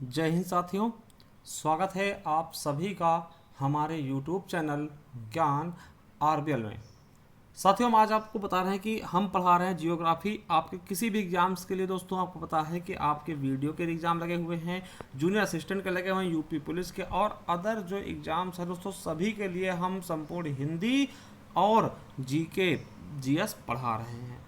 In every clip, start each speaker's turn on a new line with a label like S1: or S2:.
S1: जय हिंद साथियों। स्वागत है आप सभी का हमारे YouTube चैनल ज्ञान आरबीएल में। साथियों, हम आज आपको बता रहे हैं कि हम पढ़ा रहे हैं जियोग्राफी। आपके किसी भी एग्जाम्स के लिए दोस्तों आपको पता है कि आपके वीडियो के एग्ज़ाम लगे हुए हैं, जूनियर असिस्टेंट के लगे हुए हैं, यूपी पुलिस के और अदर जो एग्ज़ाम्स हैं दोस्तों, सभी के लिए हम संपूर्ण हिंदी और जीके जीएस पढ़ा रहे हैं।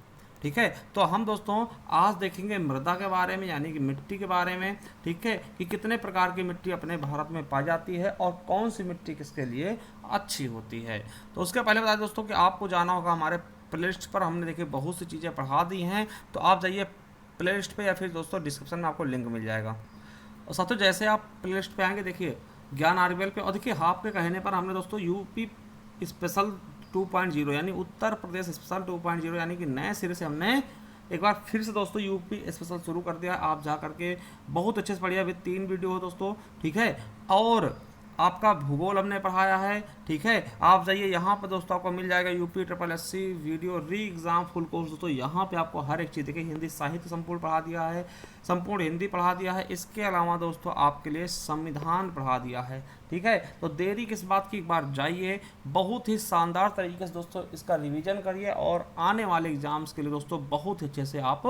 S1: ठीक है, तो हम दोस्तों आज देखेंगे मृदा के बारे में, यानी कि मिट्टी के बारे में। ठीक है, कि कितने प्रकार की मिट्टी अपने भारत में पाई जाती है और कौन सी मिट्टी किसके लिए अच्छी होती है। तो उसके पहले बता दें दोस्तों कि आपको जाना होगा हमारे प्लेलिस्ट पर। हमने देखिए बहुत सी चीज़ें पढ़ा दी हैं, तो आप जाइए प्लेलिस्ट पे या फिर दोस्तों डिस्क्रिप्शन में आपको लिंक मिल जाएगा। और साथियों जैसे आप प्लेलिस्ट पे आएंगे, देखिए ज्ञान आरबीएल पे, और देखिए आपके कहने पर हमने दोस्तों यूपी स्पेशल 2.0 यानी उत्तर प्रदेश स्पेशल 2.0 यानी कि नए सिरे से हमने एक बार फिर से दोस्तों यूपी स्पेशल शुरू कर दिया। आप जा करके बहुत अच्छे से पढ़िए। अभी 3 वीडियो हो दोस्तों, ठीक है। और आपका भूगोल हमने पढ़ाया है, ठीक है। आप जाइए यहाँ पर दोस्तों, आपको मिल जाएगा यूपी ट्रिपल एससी वीडियो री एग्जाम फुल कोर्स दोस्तों। यहाँ पे आपको हर एक चीज़ देखिए, हिंदी साहित्य संपूर्ण पढ़ा दिया है, संपूर्ण हिंदी पढ़ा दिया है। इसके अलावा दोस्तों आपके लिए संविधान पढ़ा दिया है, ठीक है। तो देरी किस बात की, एक बार जाइए, बहुत ही शानदार तरीके से दोस्तों इसका रिवीजन करिए और आने वाले एग्जाम्स के लिए दोस्तों बहुत ही अच्छे से आप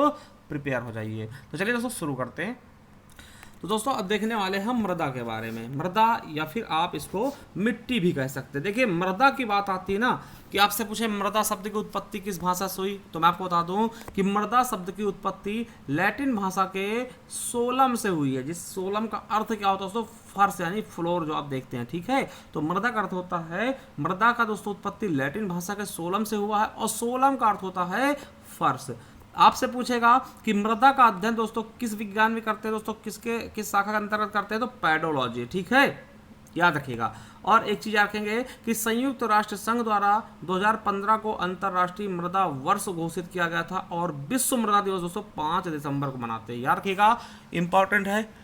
S1: प्रिपेयर हो जाइए। तो चलिए दोस्तों शुरू करते हैं। तो दोस्तों अब देखने वाले हैं मृदा के बारे में। मृदा या फिर आप इसको मिट्टी भी कह सकते हैं। देखिए मृदा की बात आती है ना, कि आपसे पूछे मृदा शब्द की उत्पत्ति किस भाषा से हुई, तो मैं आपको बता दूं कि मृदा शब्द की उत्पत्ति लैटिन भाषा के सोलम से हुई है। जिस सोलम का अर्थ क्या होता है दोस्तों, फर्श यानी फ्लोर जो आप देखते हैं, ठीक है। तो मृदा का अर्थ होता है, मृदा का दोस्तों उत्पत्ति लैटिन भाषा के सोलम से हुआ है, और सोलम का अर्थ होता है फर्श। आपसे पूछेगा कि मृदा का अध्ययन दोस्तों किस विज्ञान में करते हैं दोस्तों, किस शाखा के अंतर्गत करते हैं, तो पेडोलॉजी, ठीक है, याद रखिएगा। और एक चीज रखेंगे कि संयुक्त राष्ट्र संघ द्वारा 2015 को अंतर्राष्ट्रीय मृदा वर्ष घोषित किया गया था, और विश्व मृदा दिवस दोस्तों 5 दिसंबर को मनाते हैं। याद रखिएगा, इंपॉर्टेंट है,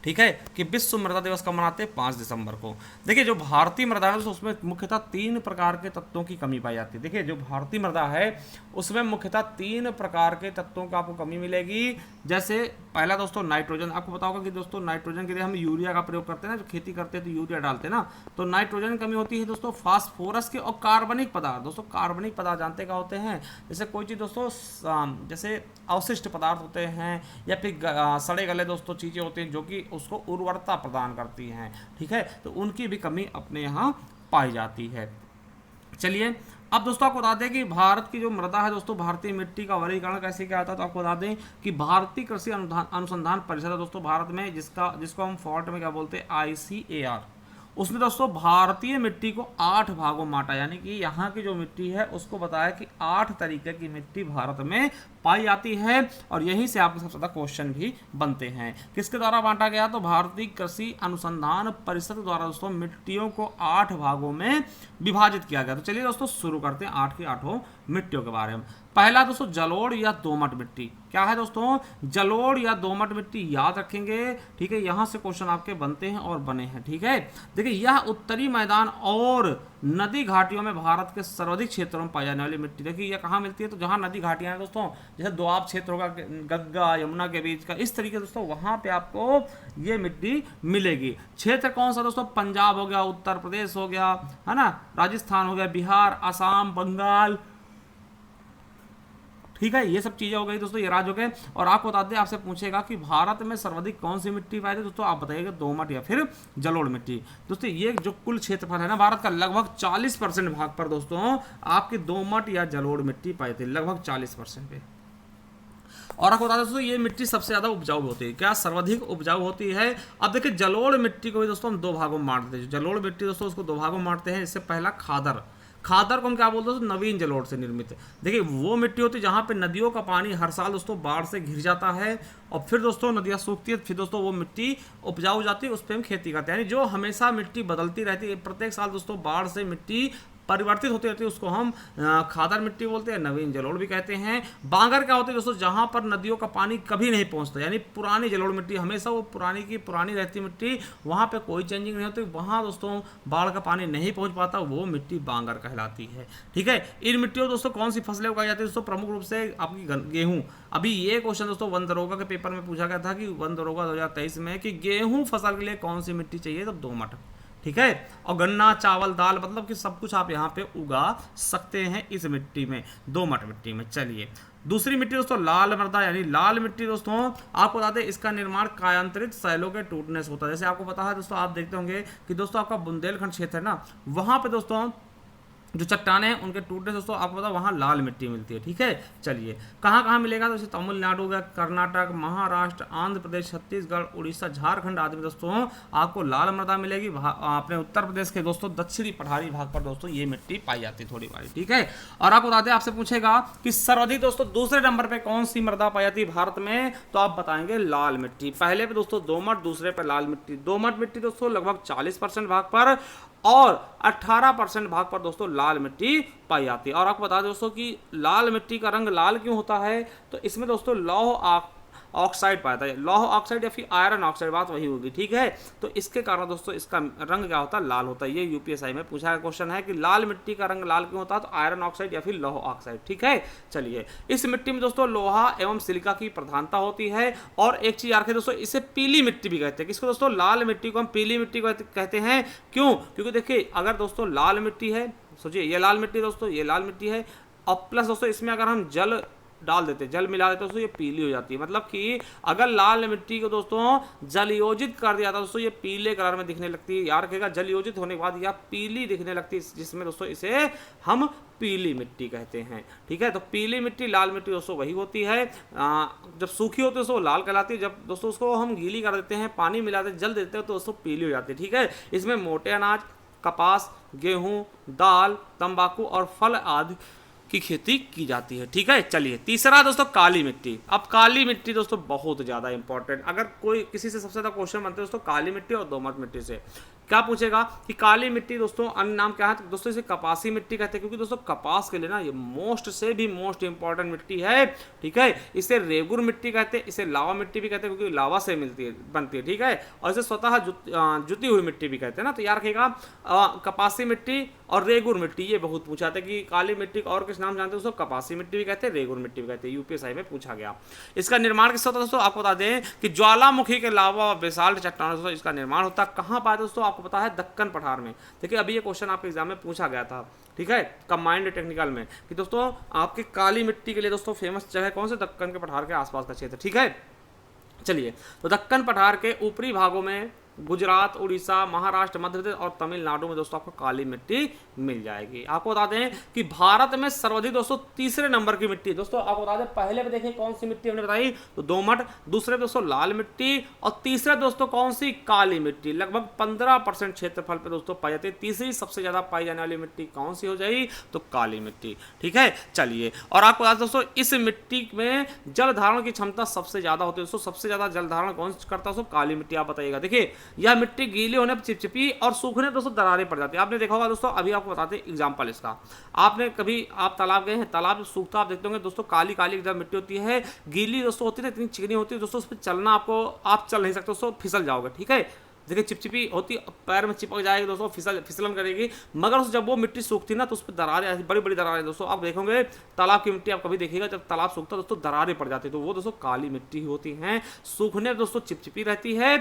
S1: ठीक है, कि विश्व मृदा दिवस कब मनाते हैं, 5 दिसंबर को। देखिए जो भारतीय मृदा है उसमें मुख्यतः 3 प्रकार के तत्वों की कमी पाई जाती है। देखिए जो भारतीय मृदा है उसमें मुख्यतः 3 प्रकार के तत्वों का आपको कमी मिलेगी। जैसे पहला दोस्तों नाइट्रोजन। आपको पता होगा कि दोस्तों नाइट्रोजन के लिए हम यूरिया का प्रयोग करते हैं ना, जो खेती करते हैं तो यूरिया डालते हैं ना, तो नाइट्रोजन की कमी होती है दोस्तों। फास्फोरस के और कार्बनिक पदार्थ, दोस्तों कार्बनिक पदार्थ जानते क्या होते हैं, जैसे कोई चीज़ दोस्तों जैसे अवशिष्ट पदार्थ होते हैं या फिर सड़े गले दोस्तों चीज़ें होती हैं जो कि उसको उर्वरता प्रदान करती हैं, ठीक है। तो उनकी भी कमी अपने यहाँ पाई जाती है। चलिए अब दोस्तों आपको बता दें कि भारत की जो मृदा है दोस्तों, भारतीय मिट्टी का वर्गीकरण कैसे क्या आता है, तो आपको बता दें कि भारतीय कृषि अनुसंधान परिषद है दोस्तों भारत में, जिसको हम फॉर्ट में क्या बोलते हैं, ICAR। उसने दोस्तों भारतीय मिट्टी को 8 भागों में बांटा, यानी कि यहाँ की जो मिट्टी है उसको बताया कि 8 तरीके की मिट्टी भारत में पाई जाती है, और यहीं से आपके सबसे ज़्यादा क्वेश्चन भी बनते हैं। किसके द्वारा बांटा गया, तो भारतीय कृषि अनुसंधान परिषद द्वारा दोस्तों मिट्टियों को 8 भागों में विभाजित किया गया। तो चलिए दोस्तों शुरू करते हैं 8 की 8 मिट्टियों के बारे में। पहला दोस्तों जलोढ़ या दोमट मिट्टी। क्या है दोस्तों, जलोढ़ या दोमट मिट्टी, याद रखेंगे, ठीक है। यहाँ से क्वेश्चन आपके बनते हैं और बने हैं, ठीक है। देखिए यह उत्तरी मैदान और नदी घाटियों में भारत के सर्वाधिक क्षेत्रों में पाई जाने वाली मिट्टी। देखिए यह कहाँ मिलती है, तो जहाँ नदी घाटियाँ हैं दोस्तों, जैसे दोआब क्षेत्र होगा गंगा यमुना के बीच का, इस तरीके दोस्तों वहाँ पे आपको ये मिट्टी मिलेगी। क्षेत्र कौन सा दोस्तों, पंजाब हो गया, उत्तर प्रदेश हो गया, है ना, राजस्थान हो गया, बिहार, असम, बंगाल, ठीक है। ये सब चीज़ें हो गई दोस्तों, ये राज्य हो गए। और आपको बता दें, आपसे पूछेगा कि भारत में सर्वाधिक कौन सी मिट्टी पाई जाती है दोस्तों, आप बताइएगा दोमट या फिर जलोढ़ मिट्टी। दोस्तों ये जो कुल क्षेत्रफल है ना भारत का, लगभग 40% भाग पर दोस्तों आपकी दोमट या जलोढ़ मिट्टी पाई जाती है, लगभग 40% पे। और आपको बता दें दोस्तों ये मिट्टी सबसे ज़्यादा उपजाऊ होती है। क्या, सर्वाधिक उपजाऊ होती है। अब देखिए जलोढ़ मिट्टी को भी दोस्तों हम 2 भागों में बांटते हैं। जलोढ़ मिट्टी दोस्तों उसको 2 भागों में बांटते हैं। इससे पहला खादर, खादर को हम क्या बोलते हैं, नवीन जलोढ़ से निर्मित। देखिए वो मिट्टी होती है जहाँ पे नदियों का पानी हर साल दोस्तों बाढ़ से घिर जाता है, और फिर दोस्तों नदियाँ सूखती है, फिर दोस्तों वो मिट्टी उपजाऊ जाती है, उस पर हम खेती करते हैं। यानी जो हमेशा मिट्टी बदलती रहती है, प्रत्येक साल दोस्तों बाढ़ से मिट्टी परिवर्तित होती रहती है उसको हम खादर मिट्टी बोलते हैं, नवीन जलोढ़ भी कहते हैं। बांगर क्या होती है दोस्तों, जहां पर नदियों का पानी कभी नहीं पहुंचता, यानी पुरानी जलोढ़ मिट्टी, हमेशा वो पुरानी की पुरानी रहती मिट्टी, वहां पे कोई चेंजिंग नहीं होती, वहां दोस्तों बाढ़ का पानी नहीं पहुंच पाता, वो मिट्टी बांगर कहलाती है। ठीक है, इन मिट्टियों दोस्तों कौन सी फसलें उगाई जाती है दोस्तों, प्रमुख रूप से आपकी गेहूं। अभी ये क्वेश्चन दोस्तों वन दरोगा के पेपर में पूछा गया था कि वन दरोगा 2023 में कि गेहूं फसल के लिए कौन सी मिट्टी चाहिए, तो दोमट। ठीक है, और गन्ना, चावल, दाल, मतलब कि सब कुछ आप यहाँ पे उगा सकते हैं इस मिट्टी में, दोमट मिट्टी में। चलिए दूसरी मिट्टी दोस्तों लाल मृदा, यानी लाल मिट्टी दोस्तों आपको बता दें इसका निर्माण कायांतरित शैलों के टूटने से होता है। जैसे आपको पता है दोस्तों, आप देखते होंगे कि दोस्तों आपका बुंदेलखंड क्षेत्र है ना, वहां पे दोस्तों जो चट्टाने हैं उनके टूटने से दोस्तों आपको पता वहाँ लाल मिट्टी मिलती है। ठीक है, चलिए कहाँ कहाँ मिलेगा, तो जैसे तमिलनाडु हो गया, कर्नाटक, महाराष्ट्र, आंध्र प्रदेश, छत्तीसगढ़, उड़ीसा, झारखंड आदि में दोस्तों आपको लाल मृदा मिलेगी। अपने उत्तर प्रदेश के दोस्तों दक्षिणी पठारी भाग पर दोस्तों ये मिट्टी पाई जाती है थोड़ी बारी। ठीक है, और आपको बता दें, आपसे पूछेगा कि सर्वाधिक दोस्तों दूसरे नंबर पे कौन सी मृदा पाई जाती है भारत में, तो आप बताएंगे लाल मिट्टी। पहले पे दोस्तों दोमट, दूसरे पे लाल मिट्टी। दोमट मिट्टी दोस्तों लगभग 40% भाग पर और 18% भाग पर दोस्तों लाल मिट्टी पाई जाती है। और आपको बता दें दोस्तों कि लाल मिट्टी का रंग लाल क्यों होता है, तो इसमें दोस्तों लौह ऑक्साइड पाया जाता है, लौह ऑक्साइड या फिर आयरन ऑक्साइड, बात वही होगी। ठीक है, तो इसके कारण दोस्तों इसका रंग क्या होता है, लाल होता है। ये यूपीएसआई में पूछा गया क्वेश्चन है कि लाल मिट्टी का रंग लाल क्यों होता है, तो आयरन ऑक्साइड या फिर लौह ऑक्साइड। ठीक है, चलिए इस मिट्टी में दोस्तों लोहा एवं सिलिका की प्रधानता होती है। और एक चीज याद दोस्तों, इसे पीली मिट्टी भी कहते हैं। किसको दोस्तों, लाल मिट्टी को हम पीली मिट्टी कहते हैं। क्यों, क्योंकि देखिए अगर दोस्तों लाल मिट्टी है, सोचिए ये लाल मिट्टी दोस्तों, ये लाल मिट्टी है, और प्लस दोस्तों इसमें अगर हम जल डाल देते, जल मिला देते दोस्तों, ये पीली हो जाती है। मतलब कि अगर लाल मिट्टी को दोस्तों जल योजित कर दिया था दोस्तों, ये पीले कलर में दिखने लगती है। याद रखिएगा, जल योजित होने के बाद यह पीली दिखने लगती है, जिसमें दोस्तों इसे हम पीली मिट्टी कहते हैं। ठीक है, तो पीली मिट्टी, लाल मिट्टी दोस्तों वही होती है। जब सूखी होती है दोस्तों लाल कहलाती है, जब दोस्तों उसको हम गीली कर देते हैं, पानी मिलाते, जल देते हैं, तो दोस्तों पीली हो जाती है। ठीक है, इसमें मोटे अनाज, कपास, गेहूं, दाल, तंबाकू और फल आदि की खेती की जाती है। ठीक है, चलिए तीसरा दोस्तों काली मिट्टी। अब काली मिट्टी दोस्तों बहुत ज्यादा इंपॉर्टेंट, अगर कोई किसी से सबसे ज्यादा क्वेश्चन बनते हैं दोस्तों काली मिट्टी और दोमट मिट्टी से, क्या पूछेगा कि काली मिट्टी दोस्तों अन्य नाम क्या है, तो दोस्तों इसे कपासी मिट्टी कहते हैं, क्योंकि दोस्तों कपास के लिए ना ये मोस्ट से भी मोस्ट इंपॉर्टेंट मिट्टी है। ठीक है, इसे रेगुर मिट्टी कहते हैं, इसे लावा मिट्टी भी कहते हैं, क्योंकि लावा से बनती है। ठीक है, और इसे स्वतः जुती हुई मिट्टी भी कहते हैं ना। तो याद रखिएगा कपासी मिट्टी और रेगुर मिट्टी, ये बहुत पूछा था कि काली मिट्टी और किस नाम जानते हैं दोस्तों, कपासी मिट्टी भी कहते हैं, रेगुर मिट्टी भी कहते हैं, यूपीएसआई में पूछा गया। इसका निर्माण किससे होता है दोस्तों, आपको बता दें कि ज्वालामुखी के लावा बेसाल्ट चट्टानों से इसका निर्माण होता है। कहाँ पाया दोस्तों, आपको पता है दक्कन पठार में। देखिए अभी ये क्वेश्चन आपके एग्जाम में पूछा गया था। ठीक है, कंबाइंड टेक्निकल में, कि दोस्तों आपकी काली मिट्टी के लिए दोस्तों फेमस जगह कौन से, दक्कन के पठार के आसपास का क्षेत्र। ठीक है, चलिए तो दक्कन पठार के ऊपरी भागों में गुजरात, उड़ीसा, महाराष्ट्र, मध्य प्रदेश और तमिलनाडु में दोस्तों आपको काली मिट्टी मिल जाएगी। आपको बता दें कि भारत में सर्वाधिक दोस्तों तीसरे नंबर की मिट्टी, दोस्तों आपको बता दें पहले पे देखें कौन सी मिट्टी हमने बताई, तो दोमट, दूसरे दोस्तों लाल मिट्टी, और तीसरे दोस्तों कौन सी, काली मिट्टी। लगभग 15% क्षेत्रफल पे दोस्तों पाई जाती है। तीसरी सबसे ज्यादा पाई जाने वाली मिट्टी कौन सी हो जाएगी, तो काली मिट्टी। ठीक है, चलिए और आपको बता दें दोस्तों इस मिट्टी में जल धारण की क्षमता सबसे ज्यादा होती है दोस्तों। सबसे ज्यादा जल धारण कौन करता है दोस्तों, काली मिट्टी। आप बताइएगा, देखिए यह मिट्टी गीली होने पर चिपचिपी और सूखने दोस्तों दरारें पड़ जाती है। आपने देखा होगा दोस्तों, अभी आपको बताते हैं एग्जांपल इसका। आपने कभी आप तालाब गए हैं, तालाब सूखता आप देखते होंगे दोस्तों, काली काली जब मिट्टी होती है, गीली दोस्तों होती है ना, इतनी चिकनी होती है दोस्तों, उस पर चलना आप चल नहीं सकते दोस्तों, फिसल जाओगे। ठीक है, देखिए चिपचिपी होती, पैर में चिपक जाएगी दोस्तों, फिसलन करेगी। मगर जब वो मिट्टी सूखती ना तो उस पर दरारें, बड़ी बड़ी दरारें दोस्तों आप देखोगे। तालाब की मिट्टी आप कभी देखिएगा, जब तालाब सूखता है दोस्तों दरारें पड़ जाती है, तो वो दोस्तों काली मिट्टी होती हैं। सूखने दोस्तों चिपचिपी रहती है,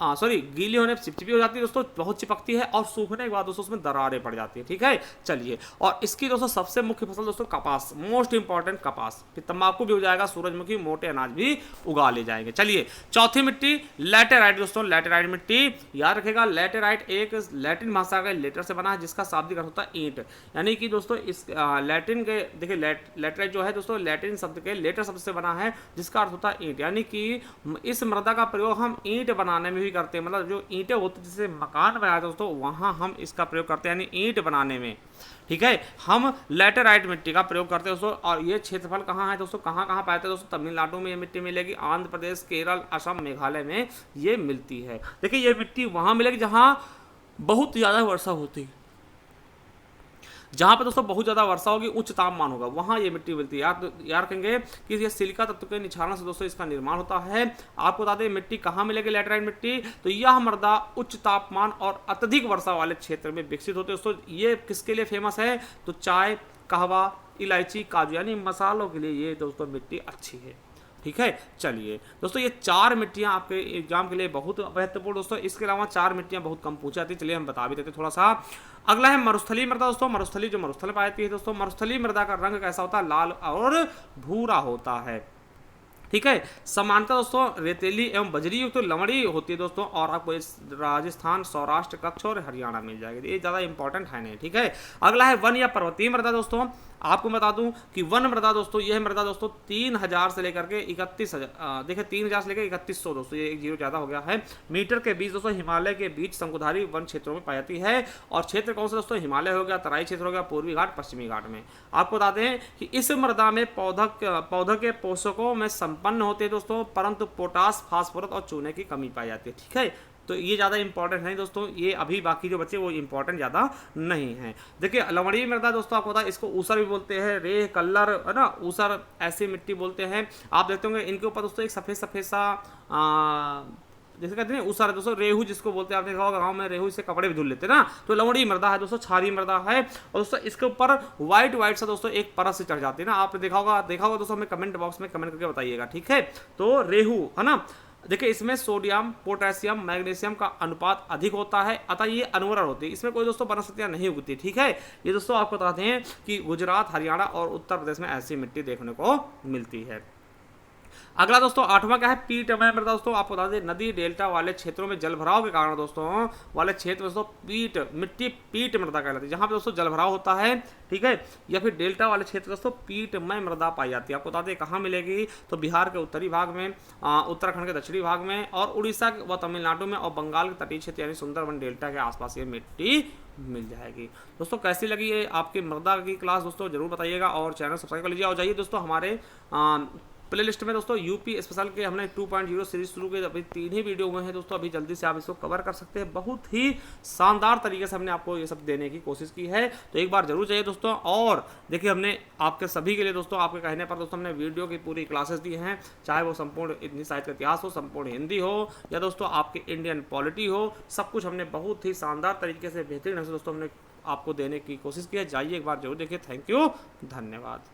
S1: गीली होने पर चिपचिपी हो जाती है दोस्तों, बहुत चिपकती है, और सूखने के बाद दोस्तों उसमें दरारें पड़ जाती है। ठीक है, चलिए और इसकी दोस्तों सबसे मुख्य फसल दोस्तों कपास, मोस्ट इंपॉर्टेंट कपास, फिर तंबाकू भी हो जाएगा, सूरजमुखी, मोटे अनाज भी उगा ले जाएंगे। चलिए चौथी मिट्टी लैटेराइट दोस्तों, लैटेराइट मिट्टी याद रखेगा। लैटेराइट एक लैटिन भाषा का लेटर से बना है, जिसका शाब्दिक अर्थ होता है ईंट। यानी कि दोस्तों इस लैटिन के देखिए लैटेराइट जो है दोस्तों लैटिन शब्द के लेटर शब्द से बना है, जिसका अर्थ होता है ईंट। यानी कि इस मृदा का प्रयोग हम ईंट बनाने में भी करते हैं, मतलब जो ईंटें होती है जिससे मकान बनाया जाता है दोस्तों, वहां हम इसका प्रयोग करते हैं, यानी ईंट बनाने में। ठीक है, हम लैटेराइट मिट्टी का प्रयोग करते हैं दोस्तों। और ये क्षेत्रफल कहाँ है दोस्तों, कहाँ कहाँ पाते हैं दोस्तों, तमिलनाडु में ये मिट्टी मिलेगी, आंध्र प्रदेश, केरल, असम, मेघालय में ये मिलती है। देखिए ये मिट्टी वहां मिलेगी जहां बहुत ज्यादा वर्षा होती है, जहाँ पे दोस्तों बहुत ज़्यादा वर्षा होगी, उच्च तापमान होगा, वहाँ ये मिट्टी मिलती है। याद कहेंगे कि ये सिलिका तत्व के निछारण से दोस्तों इसका निर्माण होता है। आपको बता दें मिट्टी कहाँ मिलेगी लैटेराइट मिट्टी, तो यह मृदा उच्च तापमान और अत्यधिक वर्षा वाले क्षेत्र में विकसित होते हैं दोस्तों। ये किसके लिए फेमस है, तो चाय, कहवा, इलायची, काजू यानी मसालों के लिए ये दोस्तों मिट्टी अच्छी है। ठीक है, चलिए दोस्तों, ये 4 मिट्टियां आपके एग्जाम के लिए बहुत महत्वपूर्ण दोस्तों। इसके अलावा 4 मिट्टियां बहुत कम पूछी जाती है, चलिए हम बता भी देते थोड़ा सा। अगला है मरुस्थलीय मृदा दोस्तों। मरुस्थली जो मरुस्थल पाई जाती है दोस्तों, मरुस्थलीय मृदा का रंग कैसा होता है, लाल और भूरा होता है। ठीक है, समानता दोस्तों रेतीली एवं बजरी युक्त तो लवणी होती है दोस्तों, और आपको इस राजस्थान, सौराष्ट्र, कच्छ और हरियाणा मिल जाएगी, ये ज़्यादा इंपॉर्टेंट है नहीं। ठीक है, अगला है वन या पर्वतीय मृदा दोस्तों। आपको बता दूं कि वन मृदा दोस्तों, यह मृदा दोस्तों 3000 से लेकर के 31,000 देखिए 3000 से लेकर 3100 दोस्तों, ये एक जीरो ज़्यादा हो गया है, मीटर के बीच दोस्तों हिमालय के बीच शंकुधारी वन क्षेत्रों में पाई जाती है। और क्षेत्र कौन सा दोस्तों, हिमालय हो गया, तराई क्षेत्र हो गया, पूर्वी घाट, पश्चिमी घाट में। आपको बता दें कि इस मृदा में पौधों के पोषकों में संपन्न होते हैं दोस्तों, परंतु पोटास, फास्फोरस और चूने की कमी पाई जाती है। ठीक है, तो ये ज़्यादा इंपॉर्टेंट नहीं दोस्तों, ये अभी बाकी जो बच्चे वो इंपॉर्टेंट ज़्यादा नहीं है। देखिए लवणीय मृदा दोस्तों, आपको पता है इसको ऊसर भी बोलते हैं, रेह, कल्लर है ना, ऊसर ऐसी मिट्टी बोलते हैं। आप देखते होंगे इनके ऊपर दोस्तों एक सफ़ेद सफ़ेद सा जैसे कहते हैं ऊसर है दोस्तों, रेहू जिसको बोलते हैं, आपने देखा होगा गाँव में रेहू से कपड़े भी धुल लेते हैं ना, तो लवणीय मृदा है दोस्तों, क्षारीय मृदा है। और दोस्तों इसके ऊपर व्हाइट सा दोस्तों एक परत से चढ़ जाती है ना, आपने देखा होगा दोस्तों, हमें कमेंट बॉक्स में कमेंट करके बताइएगा। ठीक है, तो रेहू है ना, देखिए इसमें सोडियम, पोटेशियम, मैग्नीशियम का अनुपात अधिक होता है, अतः ये अनवरल होती है, इसमें कोई दोस्तों वनस्पतियां नहीं उगती। ठीक है, ये दोस्तों आपको बताते हैं कि गुजरात, हरियाणा और उत्तर प्रदेश में ऐसी मिट्टी देखने को मिलती है। अगला दोस्तों 8वां क्या है, पीटमय मृदा दोस्तों। आपको बता दें नदी डेल्टा वाले क्षेत्रों में जलभराव के कारण दोस्तों वाले क्षेत्र में दोस्तों मिट्टी पीट मृदा कहलाती है, जहाँ पे दोस्तों जलभराव होता है। ठीक है, या फिर डेल्टा वाले क्षेत्र दोस्तों पीटमय मृदा पाई जाती है। आपको बता दें कहाँ मिलेगी, तो बिहार के उत्तरी भाग में, उत्तराखंड के दक्षिणी भाग में, और उड़ीसा व तमिलनाडु में, और बंगाल के तटीय क्षेत्र यानी सुंदरबन डेल्टा के आसपास ये मिट्टी मिल जाएगी। दोस्तों कैसी लगी ये आपकी मृदा की क्लास दोस्तों, जरूर बताइएगा, और चैनल सब्सक्राइब कर लीजिए। और जाइए दोस्तों हमारे प्ले लिस्ट में दोस्तों यूपी स्पेशल के हमने 2.0 सीरीज शुरू की, अभी 3 ही वीडियो हुए हैं दोस्तों, अभी जल्दी से आप इसको कवर कर सकते हैं। बहुत ही शानदार तरीके से हमने आपको ये सब देने की कोशिश की है, तो एक बार जरूर चाहिए दोस्तों। और देखिए हमने आपके सभी के लिए दोस्तों, आपके कहने पर दोस्तों हमने वीडियो की पूरी क्लासेस दी हैं, चाहे वो संपूर्ण इतनी साहित्य का इतिहास हो, संपूर्ण हिंदी हो, या दोस्तों आपके इंडियन पॉलिटी हो, सब कुछ हमने बहुत ही शानदार तरीके से बेहतरीन ढंग से दोस्तों हमने आपको देने की कोशिश की है। जाइए एक बार जरूर देखिए। थैंक यू, धन्यवाद।